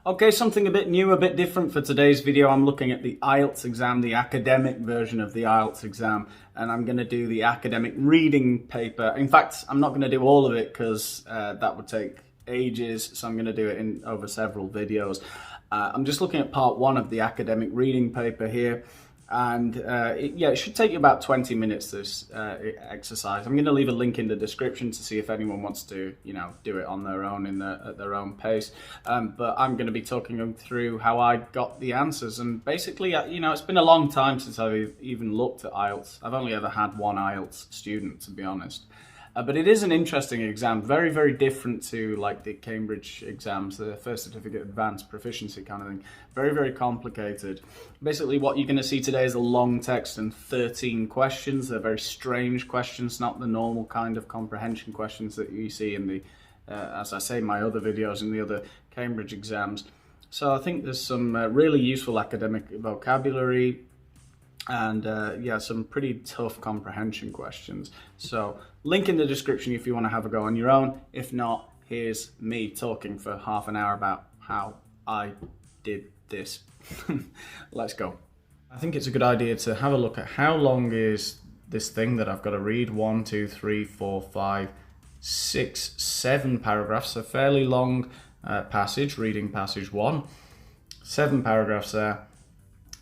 Okay, something a bit new, a bit different for today's video. I'm looking at the IELTS exam, the academic version of the IELTS exam, and I'm going to do the academic reading paper. In fact, I'm not going to do all of it because that would take ages, so I'm going to do it over several videos. I'm just looking at part one of the academic reading paper here. And it should take you about 20 minutes, this exercise. I'm going to leave a link in the description to see if anyone wants to, do it on their own at their own pace. But I'm going to be talking them through how I got the answers. And basically, it's been a long time since I've even looked at IELTS. I've only ever had one IELTS student, to be honest. But it is an interesting exam, very, very different to like the Cambridge exams, the First Certificate Advanced Proficiency kind of thing. Very, very complicated. Basically, what you're going to see today is a long text and 13 questions. They're very strange questions, not the normal kind of comprehension questions that you see in the, as I say, my other videos in the other Cambridge exams. So I think there's some really useful academic vocabulary, and some pretty tough comprehension questions. So link in the description if you want to have a go on your own. If not, here's me talking for half an hour about how I did this. Let's go. I think it's a good idea to have a look at how long is this thing that I've got to read. 1, 2, 3, 4, 5, 6, 7 paragraphs. A fairly long passage, reading passage 1. 7 paragraphs there.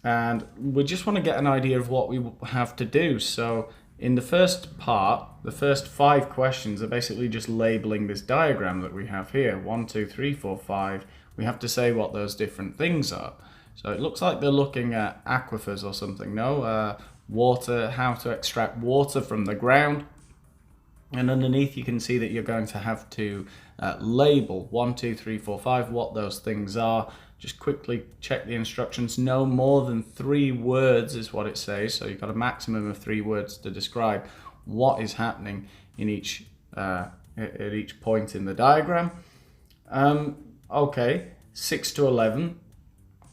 And we just want to get an idea of what we have to do. So in the first part, the first 5 questions are basically just labeling this diagram that we have here. 1, 2, 3, 4, 5. We have to say what those different things are. So it looks like they're looking at aquifers or something. No, water, how to extract water from the ground. And underneath you can see that you're going to have to label 1, 2, 3, 4, 5, what those things are. Just quickly check the instructions. No more than 3 words is what it says. So you've got a maximum of 3 words to describe what is happening in each at each point in the diagram. Okay, 6 to 11.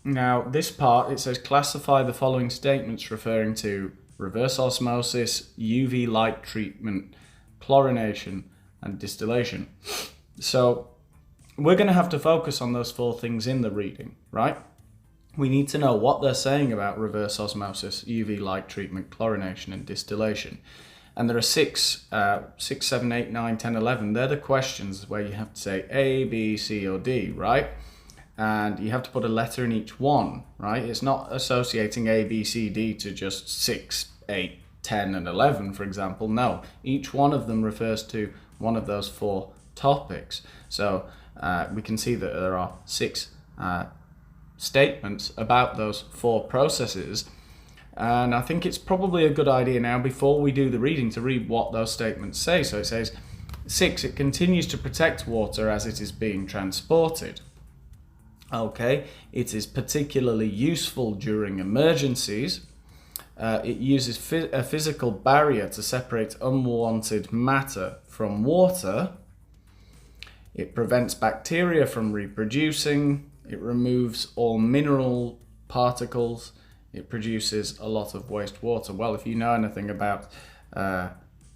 Now this part, it says classify the following statements referring to reverse osmosis, UV light treatment, chlorination, and distillation. So we're going to have to focus on those 4 things in the reading, right? We need to know what they're saying about reverse osmosis, UV light treatment, chlorination, and distillation. And there are 6, 7, 8, 9, 10, 11. They're the questions where you have to say A, B, C, or D, right? And you have to put a letter in each one, right? It's not associating A, B, C, D to just 6, 8, 10, and 11, for example. No, each one of them refers to one of those 4 topics. So we can see that there are 6 statements about those 4 processes, and I think it's probably a good idea now, before we do the reading, to read what those statements say. So it says 6, it continues to protect water as it is being transported. Okay, it is particularly useful during emergencies. It uses a physical barrier to separate unwanted matter from water. It prevents bacteria from reproducing. It removes all mineral particles. It produces a lot of wastewater. Well, if you know anything about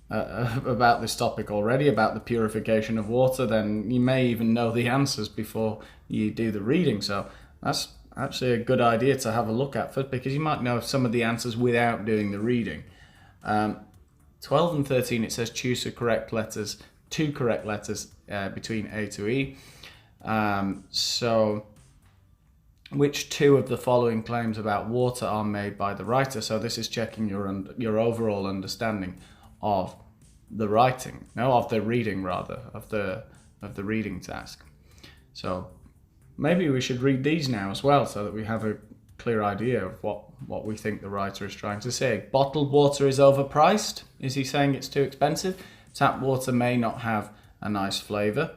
this topic already, about the purification of water, then you may even know the answers before you do the reading. So that's actually a good idea to have a look at first, because you might know some of the answers without doing the reading. 12 and 13, it says choose the correct letters, 2 correct letters between A to E. So which 2 of the following claims about water are made by the writer? So this is checking your overall understanding of the writing, no, of the reading rather, of the reading task. So maybe we should read these now as well, so that we have a clear idea of what we think the writer is trying to say. Bottled water is overpriced. Is he saying it's too expensive? Tap water may not have a nice flavour.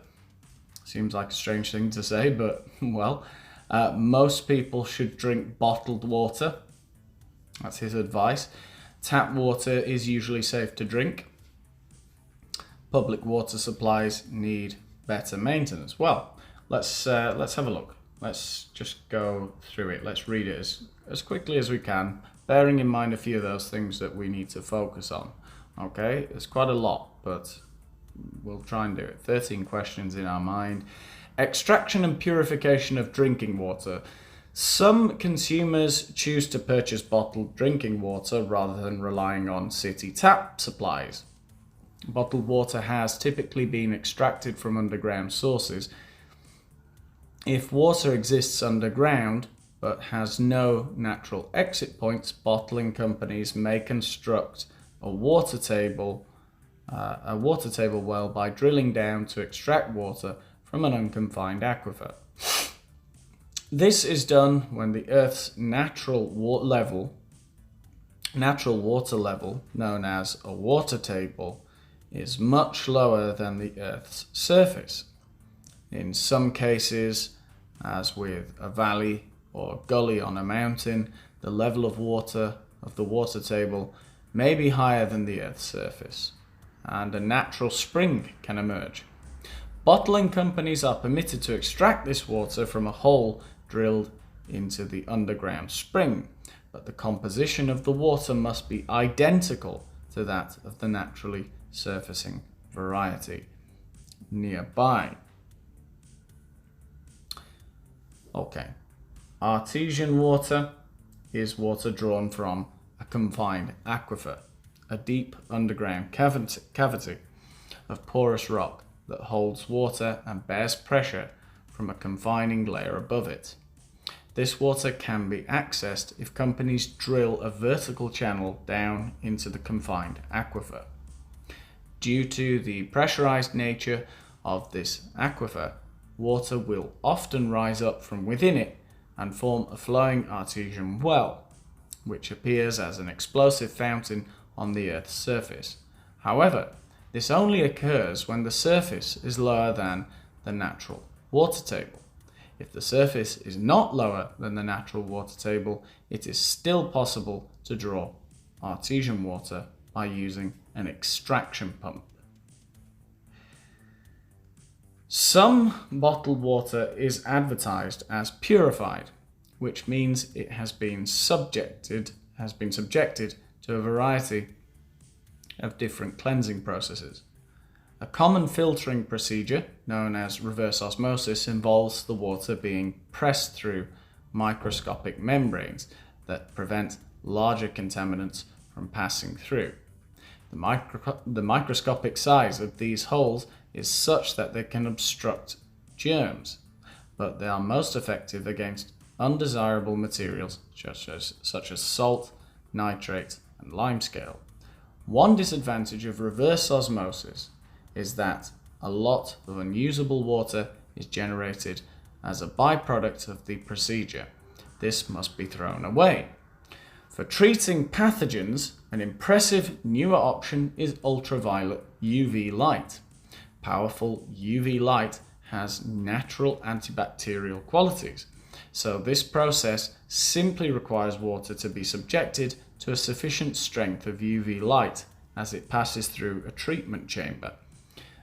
Seems like a strange thing to say, but well. Most people should drink bottled water. That's his advice. Tap water is usually safe to drink. Public water supplies need better maintenance. Well, let's have a look. Let's just go through it. Let's read it as quickly as we can, bearing in mind a few of those things that we need to focus on. Okay, it's quite a lot, but we'll try and do it. 13 questions in our mind. Extraction and purification of drinking water. Some consumers choose to purchase bottled drinking water rather than relying on city tap supplies. Bottled water has typically been extracted from underground sources. If water exists underground but has no natural exit points, bottling companies may construct a water table well by drilling down to extract water from an unconfined aquifer. This is done when the Earth's natural water level, known as a water table, is much lower than the Earth's surface. In some cases, as with a valley or gully on a mountain, the level of the water table may be higher than the Earth's surface, and a natural spring can emerge. Bottling companies are permitted to extract this water from a hole drilled into the underground spring, but the composition of the water must be identical to that of the naturally surfacing variety nearby. Okay, artesian water is water drawn from a confined aquifer, a deep underground cavity of porous rock that holds water and bears pressure from a confining layer above it. This water can be accessed if companies drill a vertical channel down into the confined aquifer. Due to the pressurized nature of this aquifer, water will often rise up from within it and form a flowing artesian well, which appears as an explosive fountain on the Earth's surface. However, this only occurs when the surface is lower than the natural water table. If the surface is not lower than the natural water table, it is still possible to draw artesian water by using an extraction pump. Some bottled water is advertised as purified, which means it has been subjected to a variety of different cleansing processes. A common filtering procedure, known as reverse osmosis, involves the water being pressed through microscopic membranes that prevent larger contaminants from passing through. The microscopic size of these holes is such that they can obstruct germs, but they are most effective against undesirable materials such as salt, nitrate, and limescale. One disadvantage of reverse osmosis is that a lot of unusable water is generated as a byproduct of the procedure. This must be thrown away. For treating pathogens, an impressive newer option is ultraviolet UV light. Powerful UV light has natural antibacterial qualities, so this process simply requires water to be subjected to a sufficient strength of UV light as it passes through a treatment chamber.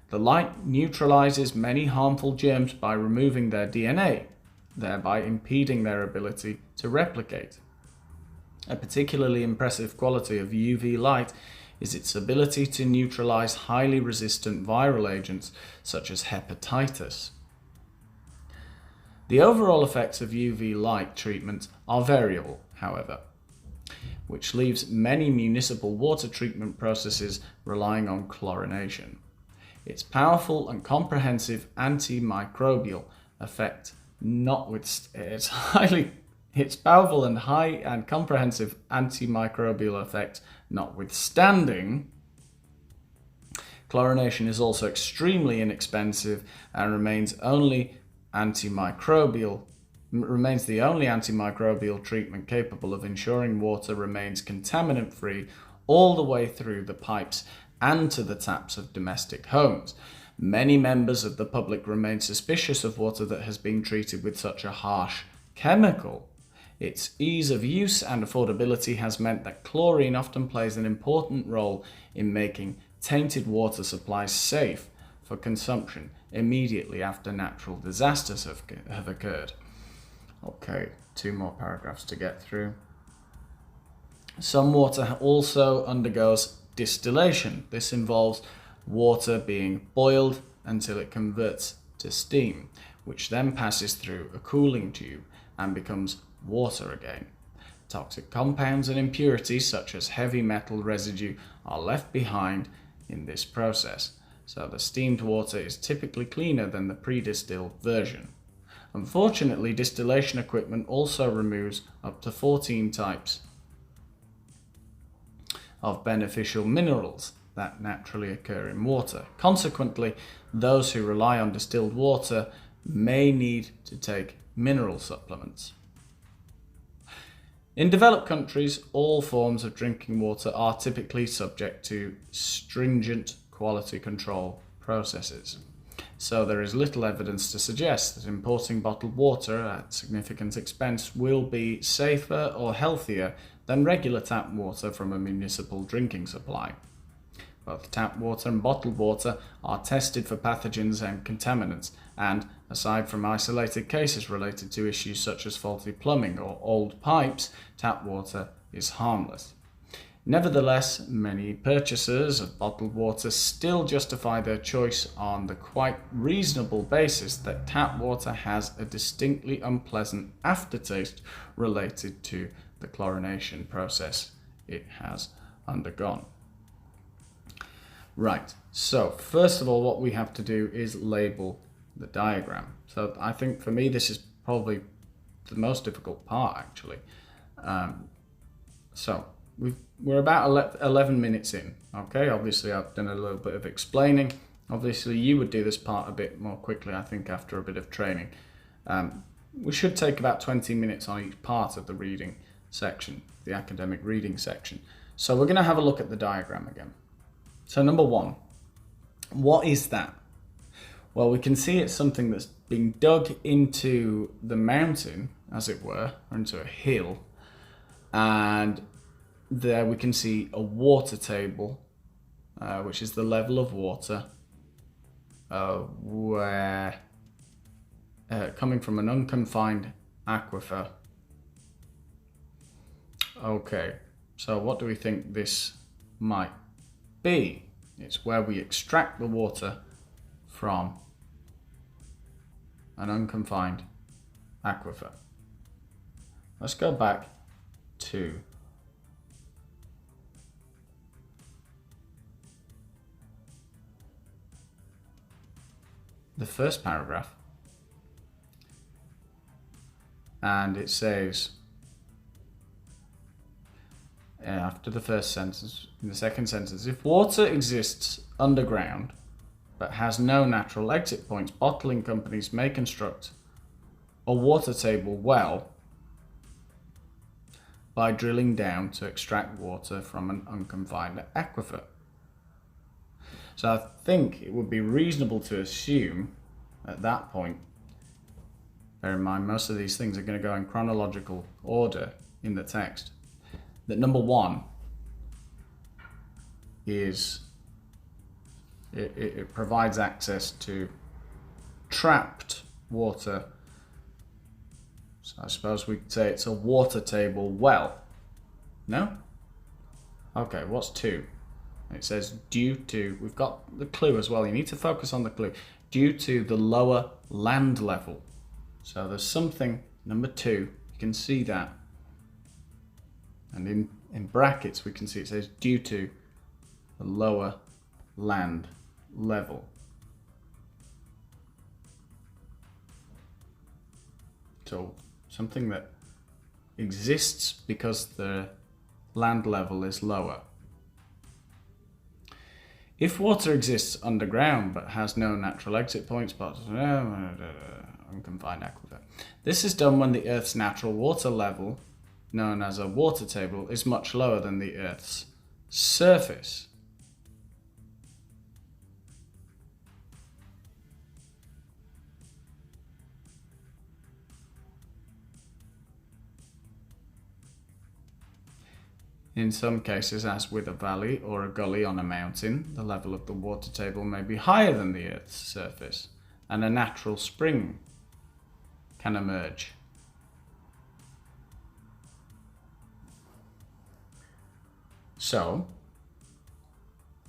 The light neutralizes many harmful germs by removing their DNA, thereby impeding their ability to replicate. A particularly impressive quality of UV light is its ability to neutralize highly resistant viral agents such as hepatitis. The overall effects of UV light treatment are variable, however, which leaves many municipal water treatment processes relying on chlorination. Its powerful and comprehensive antimicrobial effect notwithstanding, chlorination is also extremely inexpensive and remains the only antimicrobial treatment capable of ensuring water remains contaminant-free all the way through the pipes and to the taps of domestic homes. Many members of the public remain suspicious of water that has been treated with such a harsh chemical. Its ease of use and affordability has meant that chlorine often plays an important role in making tainted water supplies safe for consumption immediately after natural disasters have occurred. Okay, 2 more paragraphs to get through. Some water also undergoes distillation. This involves water being boiled until it converts to steam, which then passes through a cooling tube and becomes water again. Toxic compounds and impurities such as heavy metal residue are left behind in this process, so the steamed water is typically cleaner than the pre-distilled version. Unfortunately, distillation equipment also removes up to 14 types of beneficial minerals that naturally occur in water. Consequently, those who rely on distilled water may need to take mineral supplements. In developed countries, all forms of drinking water are typically subject to stringent quality control processes. So there is little evidence to suggest that importing bottled water at significant expense will be safer or healthier than regular tap water from a municipal drinking supply. Both tap water and bottled water are tested for pathogens and contaminants, and aside from isolated cases related to issues such as faulty plumbing or old pipes, tap water is harmless. Nevertheless, many purchasers of bottled water still justify their choice on the quite reasonable basis that tap water has a distinctly unpleasant aftertaste related to the chlorination process it has undergone. Right, so first of all what we have to do is label the diagram. So I think for me this is probably the most difficult part actually. So we're about 11 minutes in, okay? Obviously I've done a little bit of explaining. Obviously you would do this part a bit more quickly, I think, after a bit of training. We should take about 20 minutes on each part of the reading section, the academic reading section. So we're going to have a look at the diagram again. So number one, what is that? Well, we can see it's something that's being dug into the mountain, as it were, or into a hill, and there we can see a water table, which is the level of water where coming from an unconfined aquifer. Okay, so what do we think this might be? It's where we extract the water from an unconfined aquifer. Let's go back to the first paragraph, and it says, after the first sentence, in the second sentence, if water exists underground but has no natural exit points, bottling companies may construct a water table well by drilling down to extract water from an unconfined aquifer. So I think it would be reasonable to assume at that point, bear in mind most of these things are going to go in chronological order in the text, that number one is it provides access to trapped water. So I suppose we could say it's a water table well. No? Okay, what's two? It says due to, we've got the clue as well, you need to focus on the clue, due to the lower land level. So there's something, number two, you can see that. And in brackets we can see it says due to the lower land level. So something that exists because the land level is lower. If water exists underground but has no natural exit points, but unconfined aquifer. This is done when the Earth's natural water level, known as a water table, is much lower than the Earth's surface. In some cases, as with a valley or a gully on a mountain, the level of the water table may be higher than the Earth's surface, and a natural spring can emerge. So,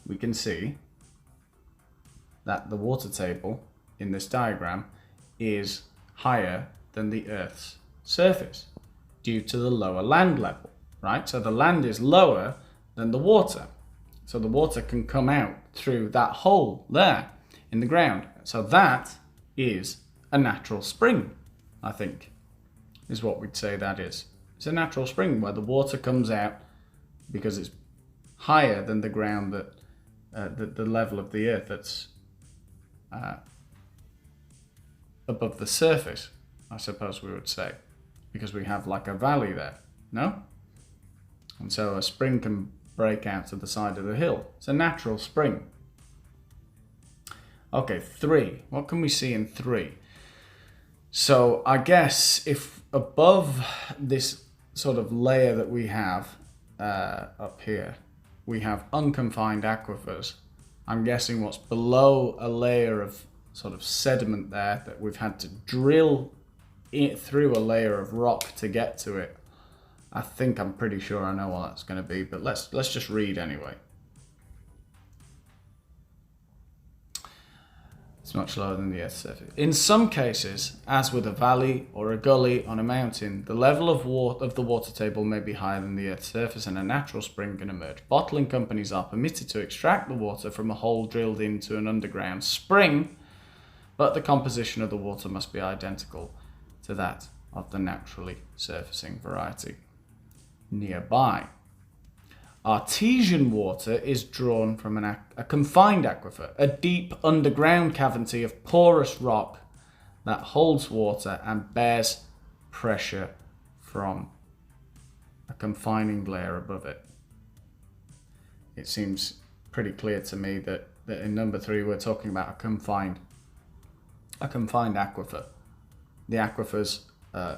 we can see that the water table in this diagram is higher than the Earth's surface due to the lower land level, right? So the land is lower than the water. So the water can come out through that hole there in the ground. So that is a natural spring, I think, is what we'd say that is. It's a natural spring where the water comes out because it's higher than the ground, that the level of the Earth that's above the surface, I suppose we would say, because we have like a valley there, no? And so a spring can break out to the side of the hill. It's a natural spring. Okay, 3. What can we see in 3? So I guess if above this sort of layer that we have up here, we have unconfined aquifers, I'm guessing what's below a layer of sort of sediment there that we've had to drill it through a layer of rock to get to it. I think I'm pretty sure I know what that's going to be, but let's just read anyway. It's much lower than the Earth's surface. In some cases, as with a valley or a gully on a mountain, the level of the water table may be higher than the Earth's surface and a natural spring can emerge. Bottling companies are permitted to extract the water from a hole drilled into an underground spring, but the composition of the water must be identical to that of the naturally surfacing variety nearby. Artesian water is drawn from a confined aquifer, a deep underground cavity of porous rock that holds water and bears pressure from a confining layer above it. It seems pretty clear to me that in number 3 we're talking about a confined aquifer. The aquifers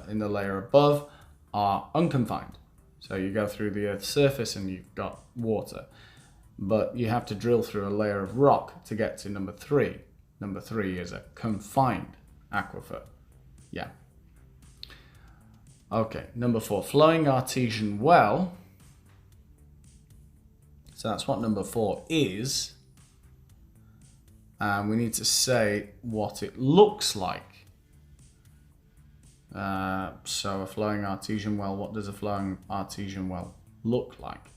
in the layer above are unconfined. So you go through the Earth's surface and you've got water. But you have to drill through a layer of rock to get to number 3. Number 3 is a confined aquifer. Yeah. Okay, number 4, flowing artesian well. So that's what number 4 is. And we need to say what it looks like. So a flowing artesian well, what does a flowing artesian well look like?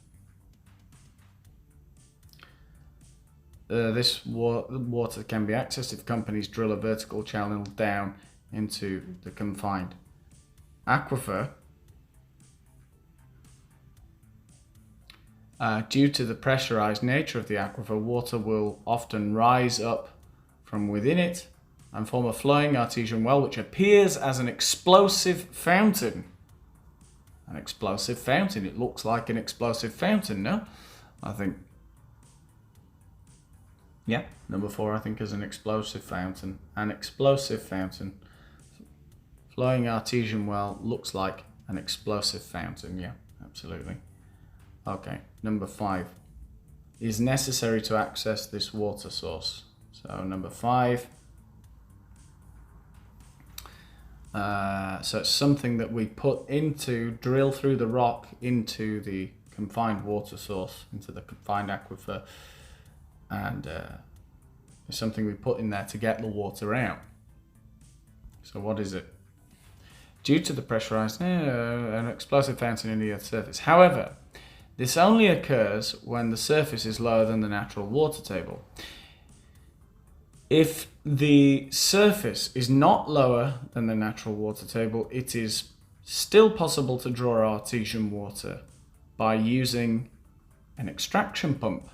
This water can be accessed if companies drill a vertical channel down into the confined aquifer. Due to the pressurized nature of the aquifer, water will often rise up from within it and form a flowing artesian well which appears as an explosive fountain. An explosive fountain. It looks like an explosive fountain, no? I think. Yeah, number 4 I think is an explosive fountain. An explosive fountain. Flowing artesian well looks like an explosive fountain. Yeah, absolutely. Okay, number 5. Is necessary to access this water source. So number 5. So it's something that we drill through the rock into the confined water source, into the confined aquifer, and it's something we put in there to get the water out. So what is it? Due to the pressurized, an explosive fountain in the Earth's surface. However, this only occurs when the surface is lower than the natural water table. If the surface is not lower than the natural water table, it is still possible to draw artesian water by using an extraction pump.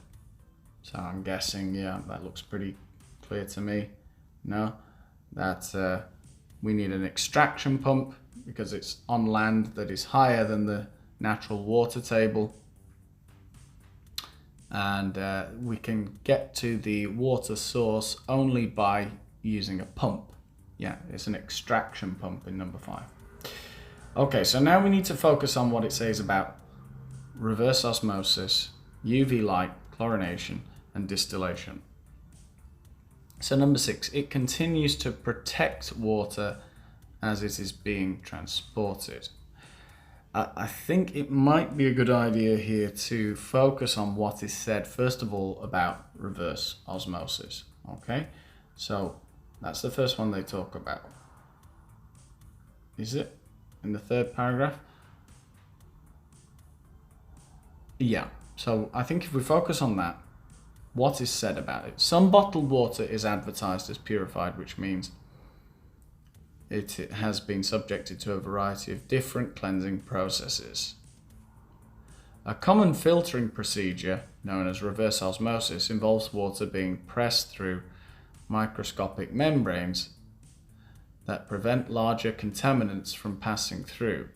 So I'm guessing, yeah, that looks pretty clear to me. No, that we need an extraction pump because it's on land that is higher than the natural water table. And we can get to the water source only by using a pump. Yeah, it's an extraction pump in number 5. Okay, so now we need to focus on what it says about reverse osmosis, UV light, chlorination, and distillation. So number 6, it continues to protect water as it is being transported. I think it might be a good idea here to focus on what is said, first of all, about reverse osmosis. Okay, so that's the first one they talk about. Is it? In the third paragraph? Yeah, so I think if we focus on that, what is said about it? Some bottled water is advertised as purified, which means it has been subjected to a variety of different cleansing processes. A common filtering procedure, known as reverse osmosis, involves water being pressed through microscopic membranes that prevent larger contaminants from passing through.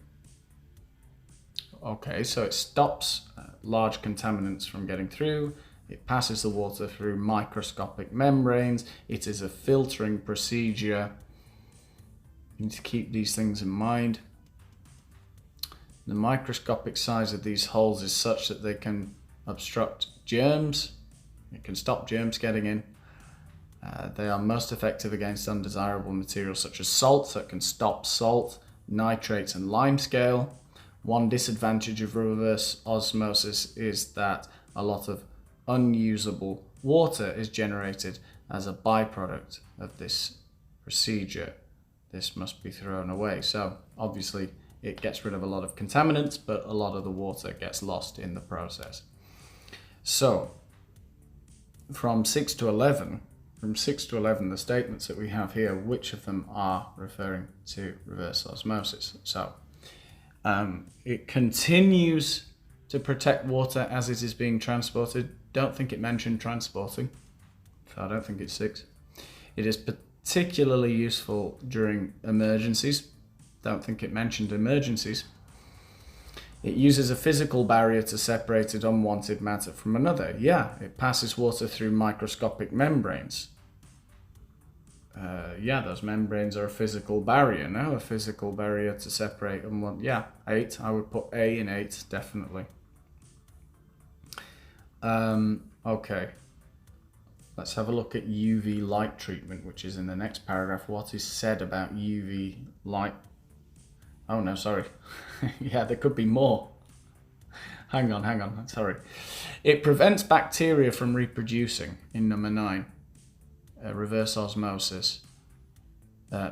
Okay, so it stops large contaminants from getting through. It passes the water through microscopic membranes. It is a filtering procedure. You need to keep these things in mind. The microscopic size of these holes is such that they can obstruct germs. It can stop germs getting in. They are most effective against undesirable materials such as salt, so it can stop salt, nitrates and limescale. One disadvantage of reverse osmosis is that a lot of unusable water is generated as a byproduct of this procedure. This must be thrown away. So obviously it gets rid of a lot of contaminants, but a lot of the water gets lost in the process. So from 6 to 11, the statements that we have here, which of them are referring to reverse osmosis? So it continues to protect water as it is being transported. Don't think it mentioned transporting, so I don't think it's 6. It is particularly useful during emergencies. Don't think it mentioned emergencies. It uses a physical barrier to separate unwanted matter from another. Yeah, it passes water through microscopic membranes. Yeah, those membranes are a physical barrier. No, a physical barrier to separate unwanted. Yeah, 8. I would put A in 8, definitely. Okay. Let's have a look at UV light treatment, which is in the next paragraph. What is said about UV light? Oh no, sorry. Yeah, there could be more. Hang on, sorry. It prevents bacteria from reproducing in number 9. Reverse osmosis.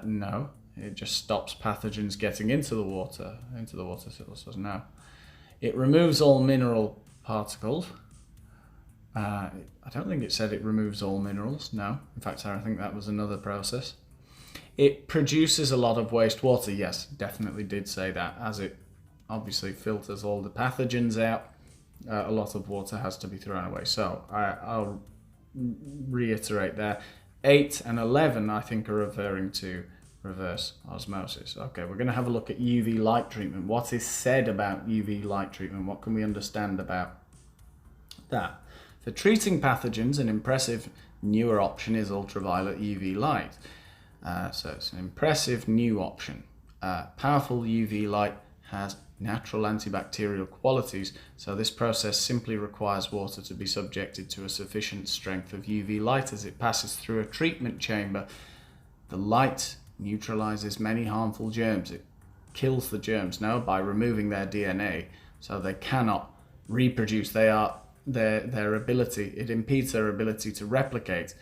No, it just stops pathogens getting into the water so no. It removes all mineral particles. I don't think it said it removes all minerals, no. In fact, I think that was another process. It produces a lot of wastewater, yes, definitely did say that, as it obviously filters all the pathogens out. A lot of water has to be thrown away, so I'll reiterate there. 8 and 11, I think, are referring to reverse osmosis. Okay, we're going to have a look at UV light treatment. What is said about UV light treatment? What can we understand about that? For treating pathogens, an impressive newer option is ultraviolet UV light. So it's an impressive new option. Powerful UV light has natural antibacterial qualities, so this process simply requires water to be subjected to a sufficient strength of UV light as it passes through a treatment chamber. The light neutralizes many harmful germs. It kills the germs now by removing their DNA, so they cannot reproduce. Their ability, it impedes their ability to replicate.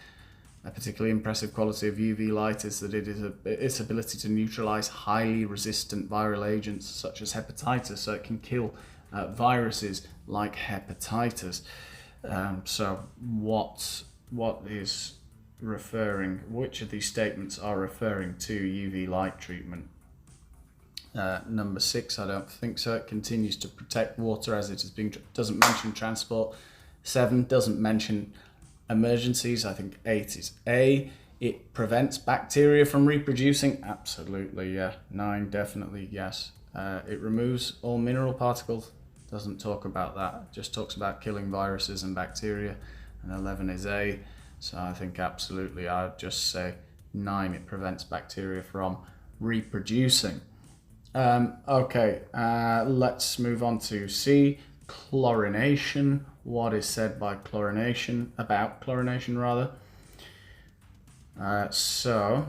A particularly impressive quality of UV light is that its ability to neutralize highly resistant viral agents such as hepatitis, so it can kill viruses like hepatitis. So what is referring, which of these statements are referring to UV light treatment? Number 6, I don't think so. It continues to protect water as it is being, doesn't mention transport. 7 doesn't mention emergencies. I think 8 is A. It prevents bacteria from reproducing. Absolutely, yeah. 9, definitely, yes. It removes all mineral particles. Doesn't talk about that. Just talks about killing viruses and bacteria. And 11 is A. So I think absolutely, I'd just say 9. It prevents bacteria from reproducing. Okay, let's move on to C. Chlorination. What is said by chlorination, about chlorination rather? So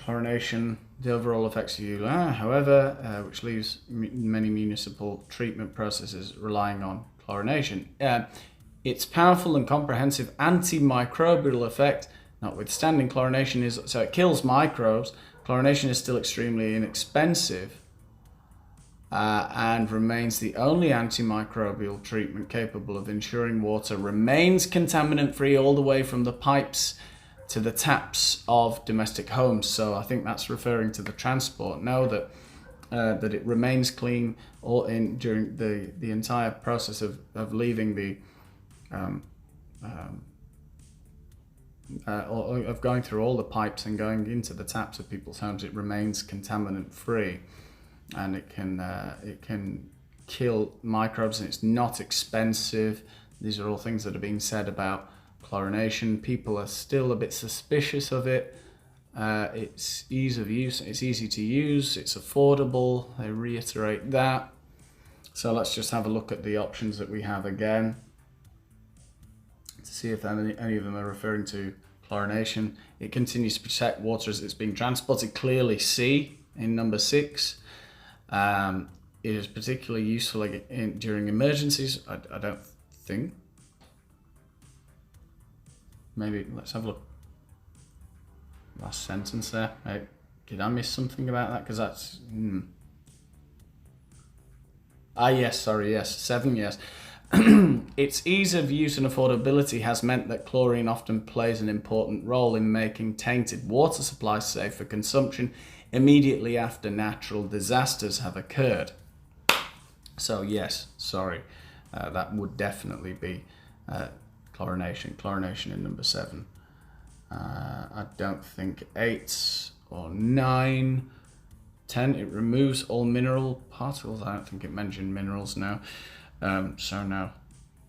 chlorination, the overall effects of UV, however, which leaves many municipal treatment processes relying on chlorination. Its powerful and comprehensive antimicrobial effect Notwithstanding, chlorination is, so it kills microbes. Chlorination is still extremely inexpensive and remains the only antimicrobial treatment capable of ensuring water remains contaminant-free all the way from the pipes to the taps of domestic homes. So I think that's referring to the transport. Know that that it remains clean all in during the entire process of leaving the of going through all the pipes and going into the taps of people's homes. It remains contaminant-free, and it can kill microbes, and it's not expensive. These are all things that are being said about chlorination. People are still a bit suspicious of it. It's ease of use, it's easy to use, it's affordable. They reiterate that. So let's just have a look at the options that we have again to see if any of them are referring to chlorination. It continues to protect water as it's being transported. Clearly C in number 6. It is particularly useful during emergencies. I don't think. Maybe let's have a look. Last sentence there. Did I miss something about that? Because that's... yes, sorry, yes. 7, yes. Its ease of use and affordability has meant that chlorine often plays an important role in making tainted water supplies safe for consumption immediately after natural disasters have occurred. So yes, sorry, that would definitely be chlorination. Chlorination in number 7. I don't think 8 or 9. 10, it removes all mineral particles. I don't think it mentioned minerals now. So no,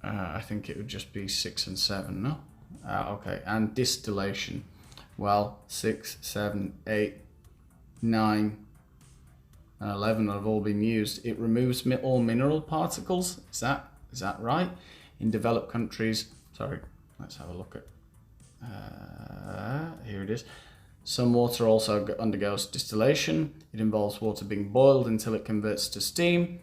I think it would just be 6 and 7, no? Okay, and distillation. Well, 6, 7, 8, 9, and 11 have all been used. It removes all mineral particles. Is that right? In developed countries, sorry, let's have a look at, here it is. Some water also undergoes distillation. It involves water being boiled until it converts to steam.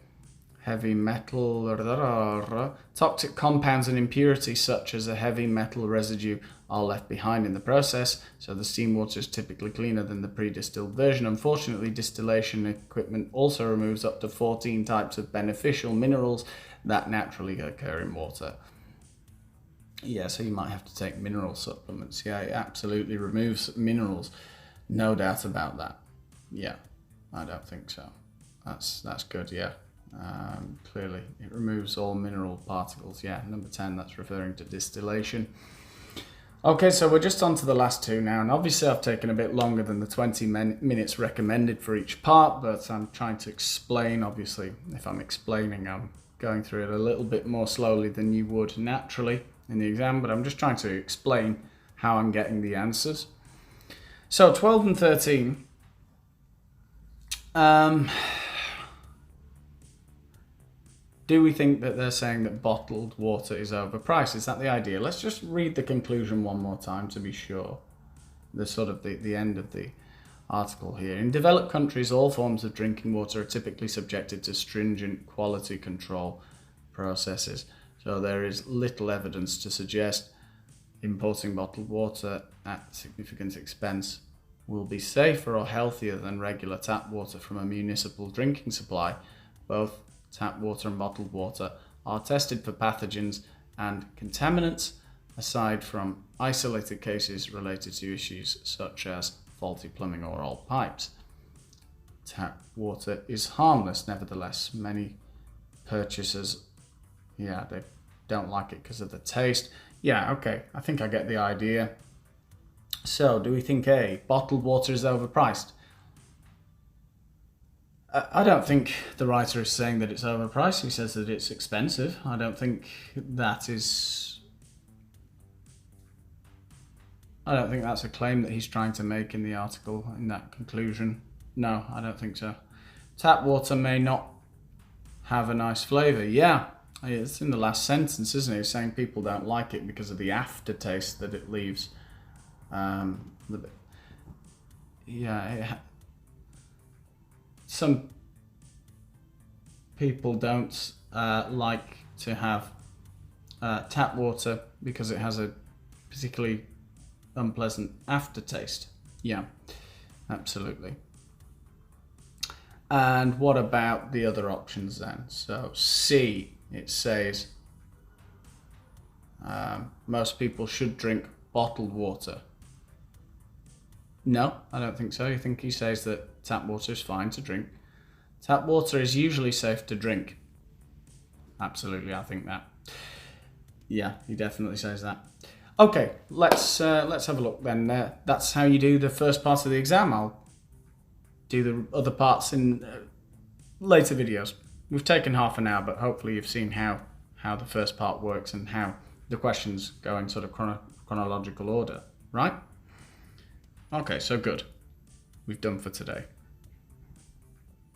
Heavy metal, toxic compounds and impurities such as a heavy metal residue are left behind in the process, so the steam water is typically cleaner than the pre-distilled version. Unfortunately, distillation equipment also removes up to 14 types of beneficial minerals that naturally occur in water. Yeah, so you might have to take mineral supplements. Yeah, it absolutely removes minerals. No doubt about that. Yeah, I don't think so. That's good, yeah. Clearly, it removes all mineral particles. Yeah, number 10, that's referring to distillation. Okay, so we're just on to the last 2 now, and obviously I've taken a bit longer than the 20 minutes recommended for each part, but I'm trying to explain. Obviously, if I'm explaining, I'm going through it a little bit more slowly than you would naturally in the exam, but I'm just trying to explain how I'm getting the answers. So 12 and 13. Do we think that they're saying that bottled water is overpriced? Is that the idea? Let's just read the conclusion one more time to be sure. The sort of the end of the article here. In developed countries, all forms of drinking water are typically subjected to stringent quality control processes. So there is little evidence to suggest importing bottled water at significant expense will be safer or healthier than regular tap water from a municipal drinking supply. Both tap water and bottled water are tested for pathogens and contaminants, aside from isolated cases related to issues such as faulty plumbing or old pipes. Tap water is harmless, nevertheless. Many purchasers, they don't like it because of the taste. Yeah, okay, I think I get the idea. So, do we think A, bottled water is overpriced? I don't think the writer is saying that it's overpriced. He says that it's expensive. I don't think that's a claim that he's trying to make in the article, in that conclusion. No, I don't think so. Tap water may not have a nice flavour. Yeah, it's in the last sentence, isn't it? He's saying people don't like it because of the aftertaste that it leaves. Some people don't like to have tap water because it has a particularly unpleasant aftertaste. Yeah, absolutely. And what about the other options then? So C, it says most people should drink bottled water. No, I don't think so. I think he says that tap water is fine to drink. Tap water is usually safe to drink. Absolutely, I think that. Yeah, he definitely says that. Okay, let's have a look then. That's how you do the first part of the exam. I'll do the other parts in later videos. We've taken half an hour, but hopefully you've seen how the first part works and how the questions go in sort of chronological order, right? Okay, so good. We've done for today.